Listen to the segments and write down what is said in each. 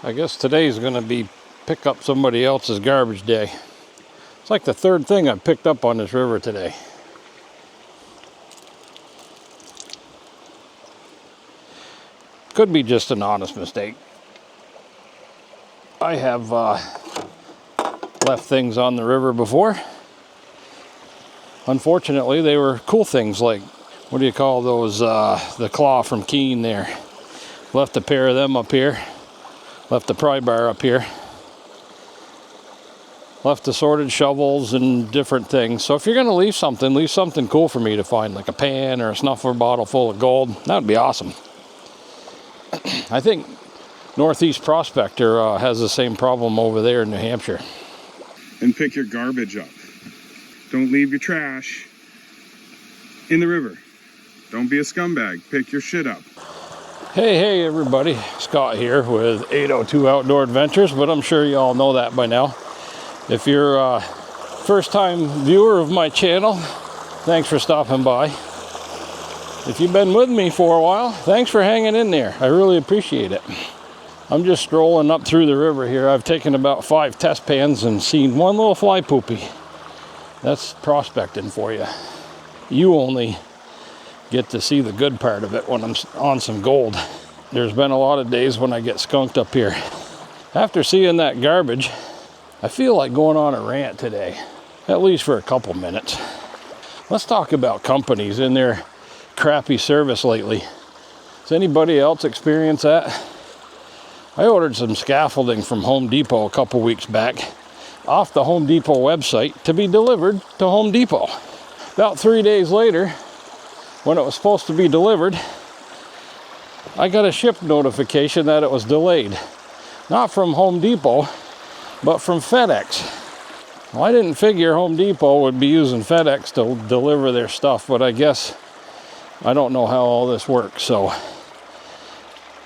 I guess today's going to be pick up somebody else's garbage day. It's like the third thing I've picked up on this river today. Could be just an honest mistake. I have left things on the river before. Unfortunately, they were cool things like, what do you call those, the claw from Keene there. Left a pair of them up here. Left the pry bar up here. Left assorted shovels and different things. So if you're going to leave something cool for me to find, like a pan or a snuffer bottle full of gold. That would be awesome. I think Northeast Prospector has the same problem over there in New Hampshire. And pick your garbage up. Don't leave your trash in the river. Don't be a scumbag. Pick your shit up. Hey everybody, Scott here with 802 Outdoor Adventures, but I'm sure you all know that by now. If you're a first-time viewer of my channel, thanks for stopping by. If you've been with me for a while, thanks for hanging in there. I really appreciate it. I'm just strolling up through the river here. I've taken about 5 test pans and seen one little fly poopy. That's prospecting for you. You only get to see the good part of it when I'm on some gold. There's been a lot of days when I get skunked up here. After seeing that garbage, I feel like going on a rant today, at least for a couple minutes. Let's talk about companies and their crappy service lately. Has anybody else experienced that? I ordered some scaffolding from Home Depot a couple weeks back off the Home Depot website to be delivered to Home Depot. About 3 days later, when it was supposed to be delivered, I got a ship notification that it was delayed. Not from Home Depot, but from FedEx. Well, I didn't figure Home Depot would be using FedEx to deliver their stuff, but I guess I don't know how all this works. So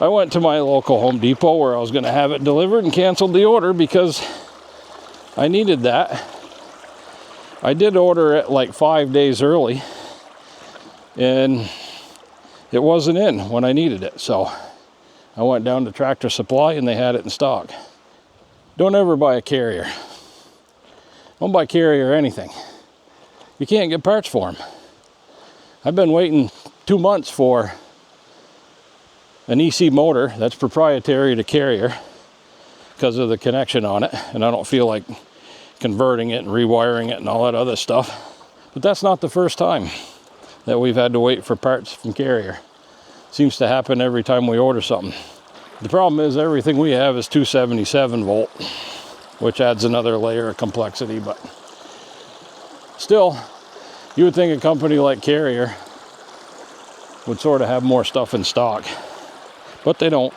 I went to my local Home Depot where I was going to have it delivered and canceled the order because I needed that. I did order it like 5 days early, and it wasn't in when I needed it. So I went down to Tractor Supply and they had it in stock. Don't ever buy a carrier. Don't buy carrier anything. You can't get parts for them. I've been waiting 2 months for an EC motor that's proprietary to carrier because of the connection on it, and I don't feel like converting it and rewiring it and all that other stuff. But that's not the first time that we've had to wait for parts from carrier. Seems to happen every time we order something. The problem is everything we have is 277 volt, which adds another layer of complexity, but still, you would think a company like Carrier would sort of have more stuff in stock, but they don't.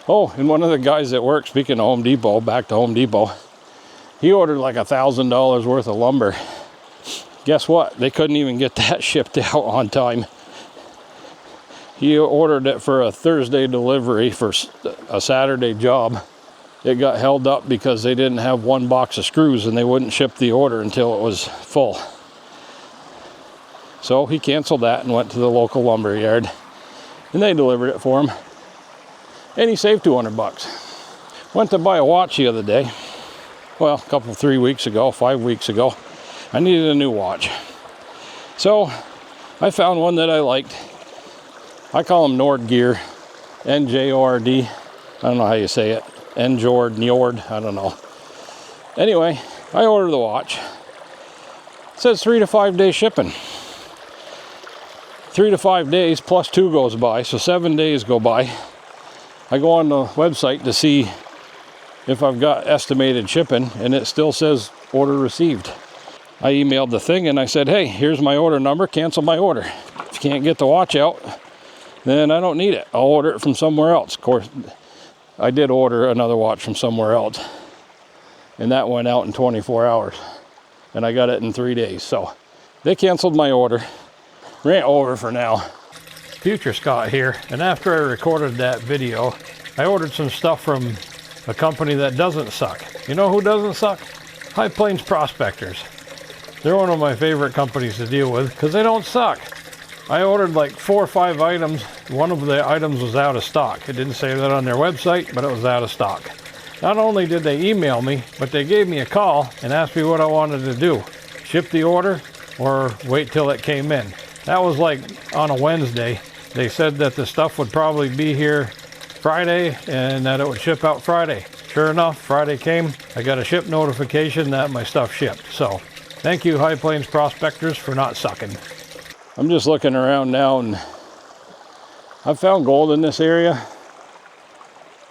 Oh, and one of the guys at work, speaking of Home Depot, back to Home Depot, he ordered like $1,000 worth of lumber. Guess what? They couldn't even get that shipped out on time. He ordered it for a Thursday delivery for a Saturday job. It got held up because they didn't have 1 box of screws and they wouldn't ship the order until it was full. So he canceled that and went to the local lumber yard and they delivered it for him. And he saved $200. Went to buy a watch the other day. Well, 3 weeks ago, 5 weeks ago. I needed a new watch. So I found one that I liked. I call them Nord Gear, N-J-O-R-D. I don't know how you say it. Njord, I don't know. Anyway, I ordered the watch. It says 3 to 5 day shipping. 3 to 5 days plus 2 goes by, so 7 days go by. I go on the website to see if I've got estimated shipping, and it still says order received. I emailed the thing and I said, hey, here's my order number, cancel my order. If you can't get the watch out, then I don't need it. I'll order it from somewhere else. Of course, I did order another watch from somewhere else, and that went out in 24 hours, and I got it in 3 days. So they canceled my order. Rant over for now. Future Scott here, and after I recorded that video, I ordered some stuff from a company that doesn't suck. You know who doesn't suck? Plains Prospectors. They're one of my favorite companies to deal with because they don't suck. I ordered like 4 or 5 items. One of the items was out of stock. It didn't say that on their website, but it was out of stock. Not only did they email me, but they gave me a call and asked me what I wanted to do. Ship the order or wait till it came in. That was like on a Wednesday. They said that the stuff would probably be here Friday and that it would ship out Friday. Sure enough, Friday came. I got a ship notification that my stuff shipped. So thank you, High Plains Prospectors, for not sucking. I'm just looking around now and I've found gold in this area.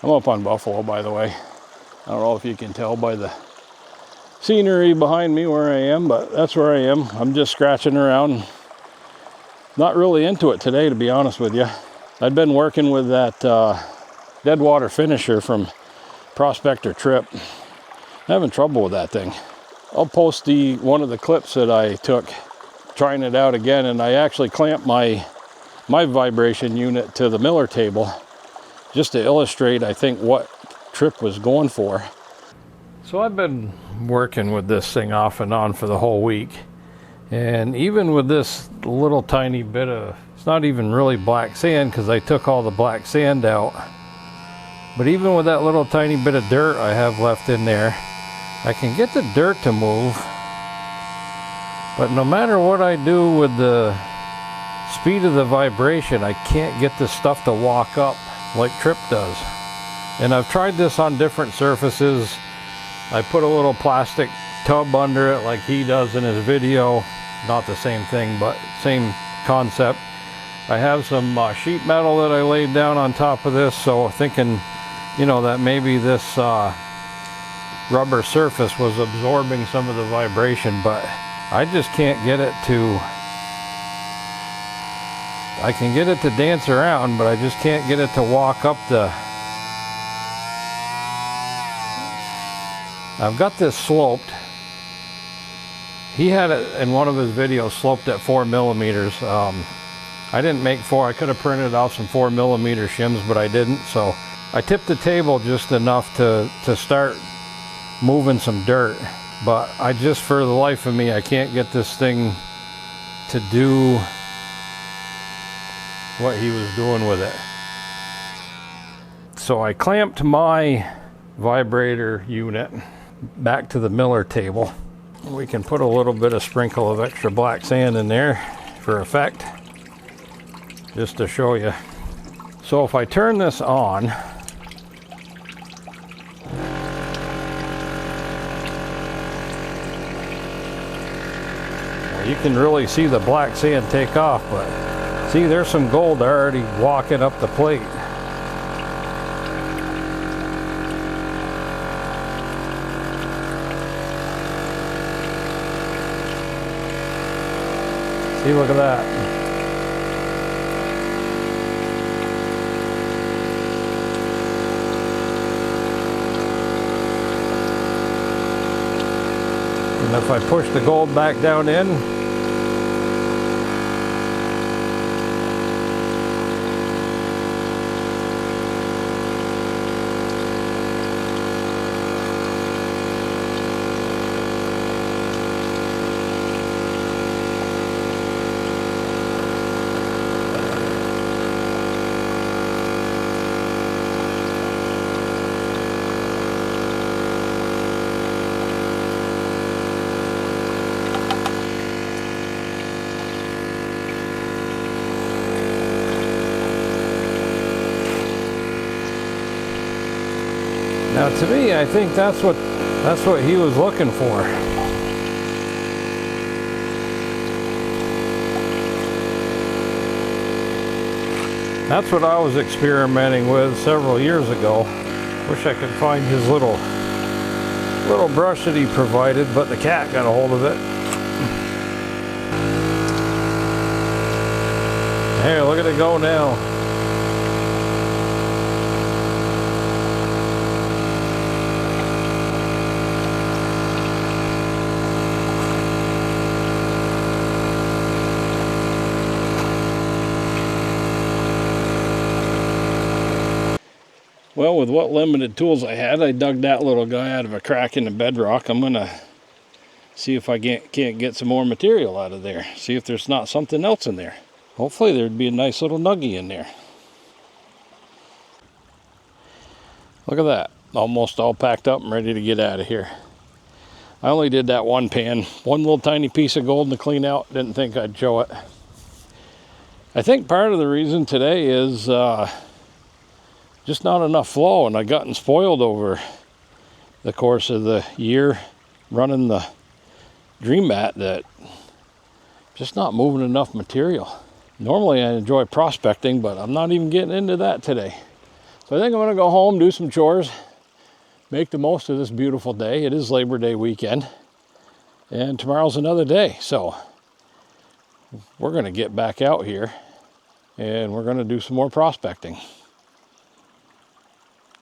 I'm up on Buffalo, by the way. I don't know if you can tell by the scenery behind me where I am, but that's where I am. I'm just scratching around. Not really into it today, to be honest with you. I'd been working with that Deadwater finisher from Prospector Trip. Having trouble with that thing. I'll post one of the clips that I took trying it out again, and I actually clamped my vibration unit to the miller table just to illustrate, I think, what Trip was going for. So I've been working with this thing off and on for the whole week, and even with this little tiny bit of, it's not even really black sand because I took all the black sand out, but even with that little tiny bit of dirt I have left in there, I can get the dirt to move. But no matter what I do with the speed of the vibration, I can't get this stuff to walk up like Trip does. And I've tried this on different surfaces. I put a little plastic tub under it like he does in his video. Not the same thing, but same concept. I have some sheet metal that I laid down on top of this, so thinking, you know, that maybe this rubber surface was absorbing some of the vibration, but I just can't get it to, I can get it to dance around, but I just can't get it to walk up the, I've got this sloped. He had it in one of his videos sloped at 4 millimeters. I didn't make 4, I could have printed off some 4 millimeter shims, but I didn't, so I tipped the table just enough to start moving some dirt. But I just, for the life of me, I can't get this thing to do what he was doing with it. So I clamped my vibrator unit back to the miller table. We can put a little bit of sprinkle of extra black sand in there for effect, just to show you. So if I turn this on, you can really see the black sand take off, but see, there's some gold already walking up the plate. See, look at that. And if I push the gold back down in, now to me, I think that's what he was looking for. That's what I was experimenting with several years ago. Wish I could find his little brush that he provided, but the cat got a hold of it. Hey, look at it go now. Well, with what limited tools I had, I dug that little guy out of a crack in the bedrock. I'm gonna see if I can't get some more material out of there. See if there's not something else in there. Hopefully there'd be a nice little nuggie in there. Look at that. Almost all packed up and ready to get out of here. I only did that one pan. One little tiny piece of gold to clean out. Didn't think I'd show it. I think part of the reason today is just not enough flow, and I've gotten spoiled over the course of the year running the Dream Mat that just not moving enough material. Normally I enjoy prospecting, but I'm not even getting into that today. So I think I'm going to go home, do some chores, make the most of this beautiful day. It is Labor Day weekend, and tomorrow's another day. So we're going to get back out here and we're going to do some more prospecting.